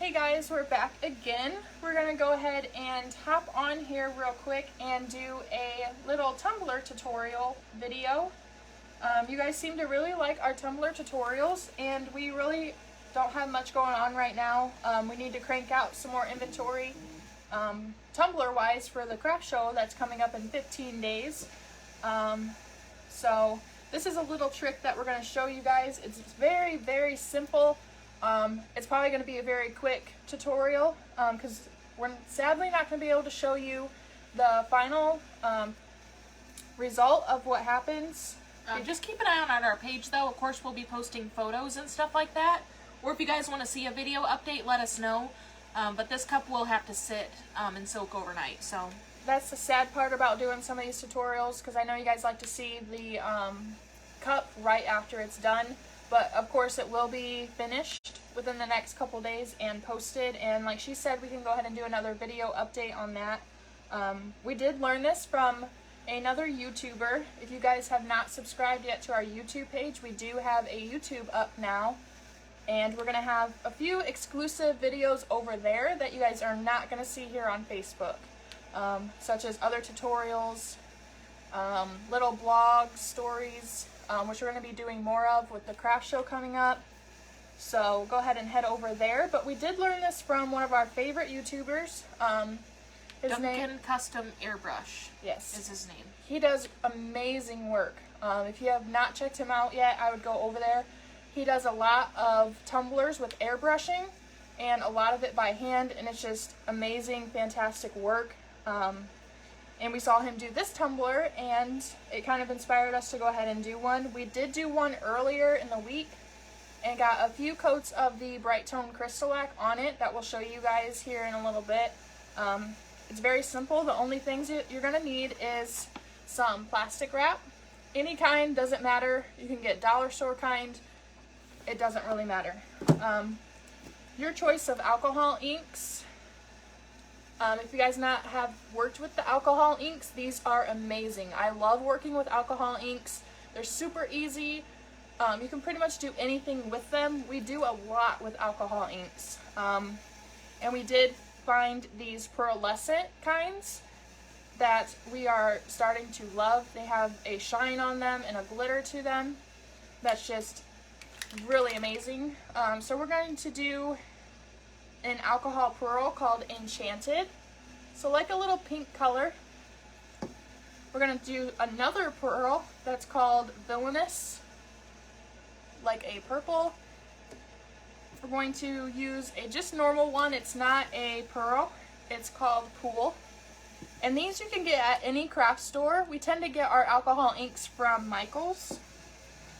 Hey guys, we're back again. We're gonna go ahead and hop on here real quick and do a little Tumbler tutorial video. You guys seem to really like our Tumbler tutorials, and we really don't have much going on right now. We need to crank out some more inventory Tumbler wise for the craft show that's coming up in 15 days. So this is a little trick that we're going to show you guys. It's very, very simple. It's probably going to be a very quick tutorial because we're sadly not going to be able to show you the final result of what happens. Just keep an eye on our page though. Of course, we'll be posting photos and stuff like that. Or if you guys want to see a video update, let us know. But this cup will have to sit and soak overnight. So that's the sad part about doing some of these tutorials, because I know you guys like to see the cup right after it's done. But of course it will be finished within the next couple days and posted, and like she said, we can go ahead and do another video update on that. We did learn this from another YouTuber. If you guys have not subscribed yet to our YouTube page, we do have a YouTube up now, and we're going to have a few exclusive videos over there that you guys are not going to see here on Facebook, such as other tutorials, little blogs, stories, which we're going to be doing more of with the craft show coming up. So go ahead and head over there. But we did learn this from one of our favorite YouTubers. Duncan Custom Airbrush. Yes, is his name. He does amazing work. If you have not checked him out yet, I would go over there. He does a lot of tumblers with airbrushing, and a lot of it by hand, and it's just amazing, fantastic work. And we saw him do this tumbler, and it kind of inspired us to go ahead and do one. We did do one earlier in the week and got a few coats of the Bright Tone Crystalac on it that we'll show you guys here in a little bit. It's very simple. The only things you're going to need is some plastic wrap. Any kind, doesn't matter. You can get dollar store kind. It doesn't really matter. Your choice of alcohol inks. If you guys have worked with the alcohol inks, these are amazing. I love working with alcohol inks. They're super easy. You can pretty much do anything with them. We do a lot with alcohol inks. And we did find these pearlescent kinds that we are starting to love. They have a shine on them and a glitter to them that's just really amazing. So we're going to do an alcohol pearl called Enchanted. So like a little pink color. We're going to do another pearl that's called Villainous, like a purple. We're going to use a just normal one. It's not a pearl. It's called Pool. And these you can get at any craft store. We tend to get our alcohol inks from Michael's.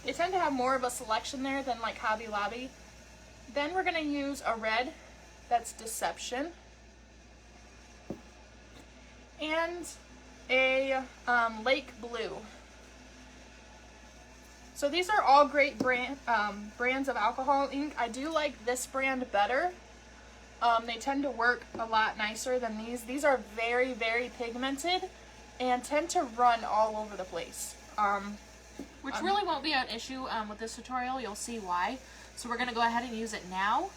They tend to have more of a selection there than like Hobby Lobby. Then we're going to use a red. That's Deception. And a Lake Blue. So these are all great brands of alcohol ink. I do like this brand better. They tend to work a lot nicer than these. These are very, very pigmented and tend to run all over the place. Which really won't be an issue with this tutorial. You'll see why. So we're going to go ahead and use it now.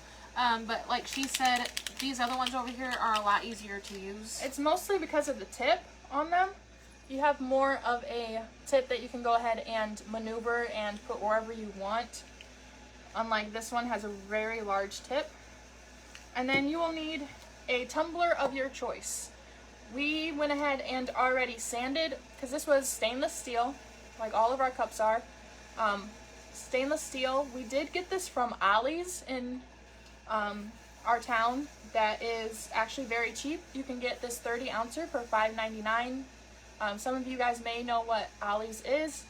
But like she said, these other ones over here are a lot easier to use. It's mostly because of the tip on them. You have more of a tip that you can go ahead and maneuver and put wherever you want. Unlike this one has a very large tip. And then you will need a tumbler of your choice. We went ahead and already sanded, because this was stainless steel, like all of our cups are. Stainless steel. We did get this from Ollie's in our town. That is actually very cheap. You can get this 30 ouncer for $5.99. Some of you guys may know what Ollie's is,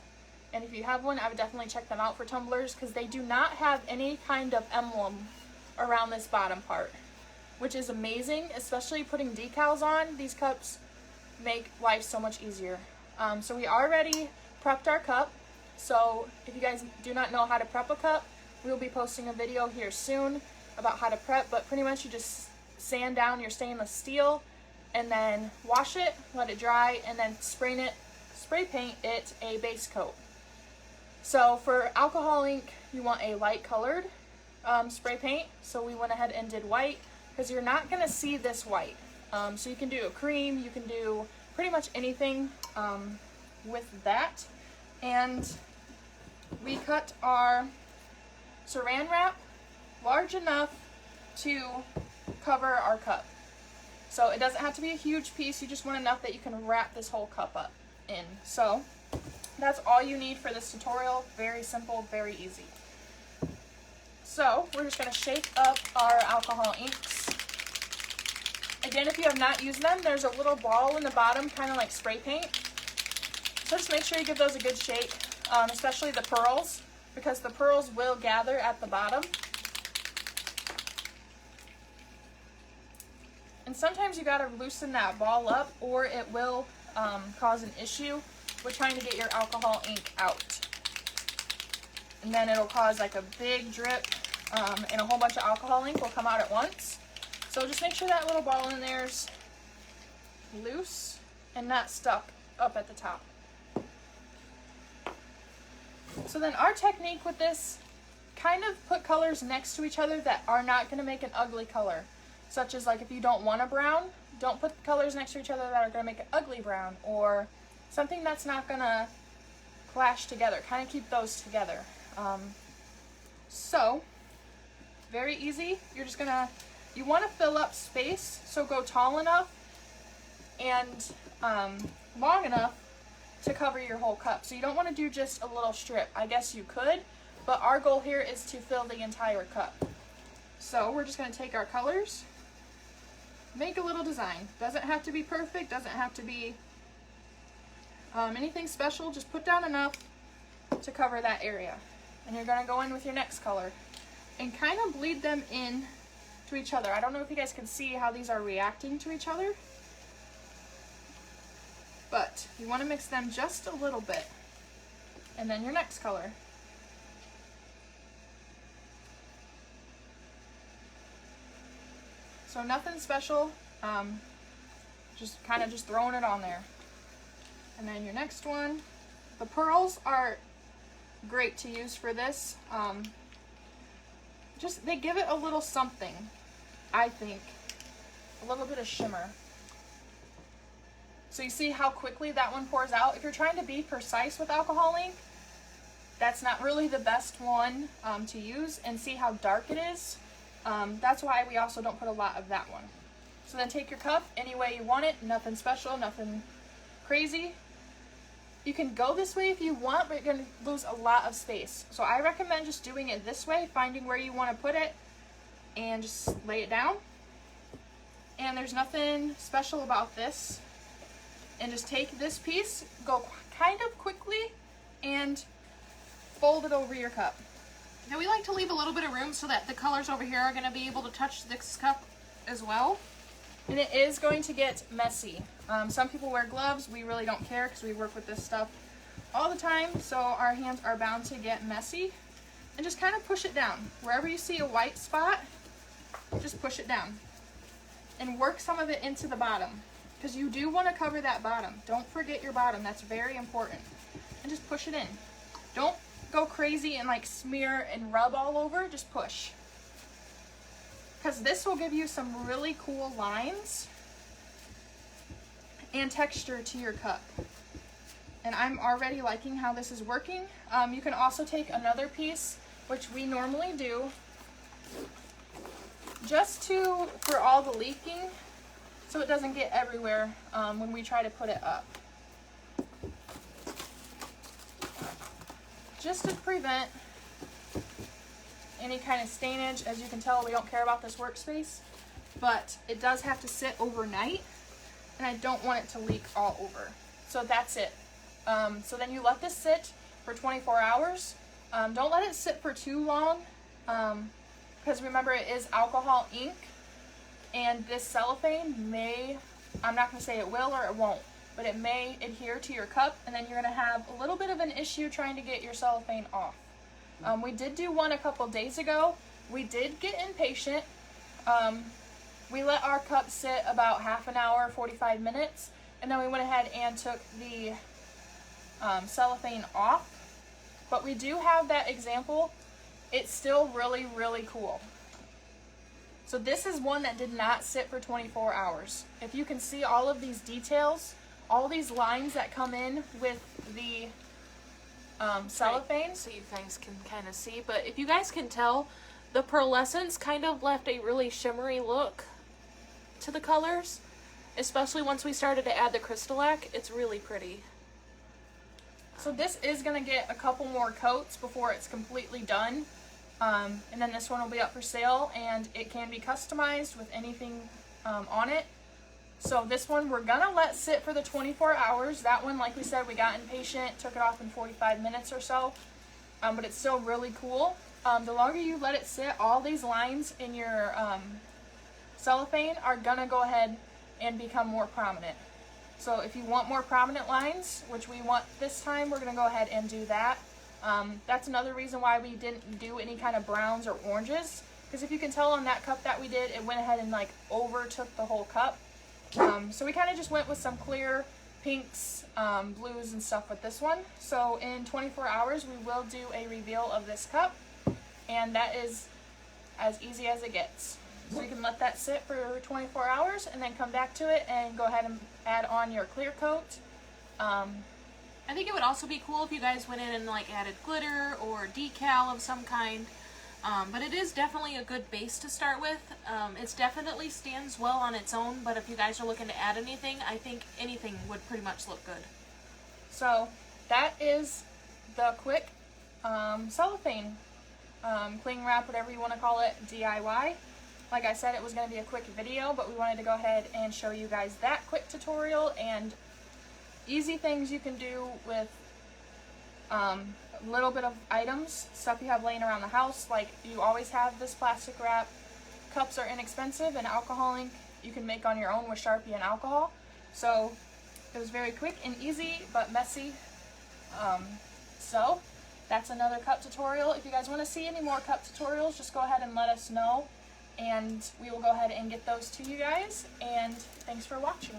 and if you have one, I would definitely check them out for tumblers, because they do not have any kind of emblem around this bottom part, which is amazing. Especially putting decals on, these cups make life so much easier. So we already prepped our cup. So if you guys do not know how to prep a cup, we will be posting a video here soon about how to prep, but pretty much you just sand down your stainless steel and then wash it, let it dry, and then spray paint it a base coat. So for alcohol ink, you want a light colored. spray paint, so we went ahead and did white, because you're not going to see this white. So you can do a cream, you can do pretty much anything with that. And we cut our saran wrap large enough to cover our cup. So it doesn't have to be a huge piece, you just want enough that you can wrap this whole cup up in. So that's all you need for this tutorial. Very simple, very easy. So we're just going to shake up our alcohol inks. Again, if you have not used them, there's a little ball in the bottom, kind of like spray paint. So just make sure you give those a good shake, especially the pearls, because the pearls will gather at the bottom. And sometimes you got to loosen that ball up, or it will cause an issue with trying to get your alcohol ink out. And then it'll cause like a big drip, and a whole bunch of alcohol ink will come out at once. So just make sure that little ball in there's loose and not stuck up at the top. So then our technique with this, kind of put colors next to each other that are not going to make an ugly color. Such as like if you don't want a brown, don't put colors next to each other that are going to make an ugly brown, or something that's not going to clash together. Kind of keep those together. So, very easy. You're just going to, you want to fill up space, so go tall enough and long enough to cover your whole cup. So you don't want to do just a little strip. I guess you could, but our goal here is to fill the entire cup. So we're just going to take our colors, make a little design. Doesn't have to be perfect, doesn't have to be anything special. Just put down enough to cover that area. And you're going to go in with your next color and kind of bleed them in to each other. I don't know if you guys can see how these are reacting to each other, but you want to mix them just a little bit. And then your next color. So nothing special, just kind of just throwing it on there. And then your next one. The pearls are great to use for this. Just, they give it a little something, I think. A little bit of shimmer. So you see how quickly that one pours out? If you're trying to be precise with alcohol ink, that's not really the best one to use. And see how dark it is? That's why we also don't put a lot of that one. So then take your cup any way you want it. Nothing special, nothing crazy. You can go this way if you want, but you're going to lose a lot of space. So I recommend just doing it this way, finding where you want to put it, and just lay it down. And there's nothing special about this. And just take this piece, go kind of quickly, and fold it over your cup. Now we like to leave a little bit of room so that the colors over here are going to be able to touch this cup as well. And it is going to get messy. Some people wear gloves. We really don't care because we work with this stuff all the time. So our hands are bound to get messy. And just kind of push it down. Wherever you see a white spot, just push it down. And work some of it into the bottom. Because you do want to cover that bottom. Don't forget your bottom. That's very important. And just push it in. Don't go crazy and like smear and rub all over. Just push. Because this will give you some really cool lines and texture to your cup. And I'm already liking how this is working. You can also take another piece, which we normally do, just for all the leaking, so it doesn't get everywhere when we try to put it up. Just to prevent any kind of stainage. As you can tell, we don't care about this workspace, but it does have to sit overnight, and I don't want it to leak all over. So that's it. So then you let this sit for 24 hours. Don't let it sit for too long, because remember, it is alcohol ink, and this cellophane may, I'm not going to say it will or it won't, but it may adhere to your cup, and then you're going to have a little bit of an issue trying to get your cellophane off. We did do one a couple days ago. We did get impatient. We let our cup sit about half an hour, 45 minutes, and then we went ahead and took the cellophane off. But we do have that example it's still really, really cool. So this is one that did not sit for 24 hours. If you can see all of these details, all these lines that come in with the cellophane. So you guys can kind of see, but if you guys can tell, the pearlescence kind of left a really shimmery look to the colors, especially once we started to add the crystalline. It's really pretty. So this is going to get a couple more coats before it's completely done. And then this one will be up for sale, and it can be customized with anything on it. So this one we're going to let sit for the 24 hours. That one, like we said, we got impatient, took it off in 45 minutes or so. But it's still really cool. The longer you let it sit, all these lines in your cellophane are going to go ahead and become more prominent. So if you want more prominent lines, which we want this time, we're going to go ahead and do that. That's another reason why we didn't do any kind of browns or oranges, because if you can tell on that cup that we did, it went ahead and like overtook the whole cup. So we kind of just went with some clear pinks, blues and stuff with this one. So in 24 hours we will do a reveal of this cup, and that is as easy as it gets. So you can let that sit for 24 hours and then come back to it and go ahead and add on your clear coat. I think it would also be cool if you guys went in and like added glitter or decal of some kind. But it is definitely a good base to start with. It definitely stands well on its own, but if you guys are looking to add anything, I think anything would pretty much look good. So that is the quick cellophane, cling wrap, whatever you want to call it, DIY. Like I said, it was going to be a quick video, but we wanted to go ahead and show you guys that quick tutorial and easy things you can do with a little bit of items, stuff you have laying around the house. Like you always have this plastic wrap. Cups are inexpensive, and alcohol ink you can make on your own with Sharpie and alcohol. So it was very quick and easy, but messy. So that's another cup tutorial. If you guys want to see any more cup tutorials, just go ahead and let us know, and we will go ahead and get those to you guys. And thanks for watching.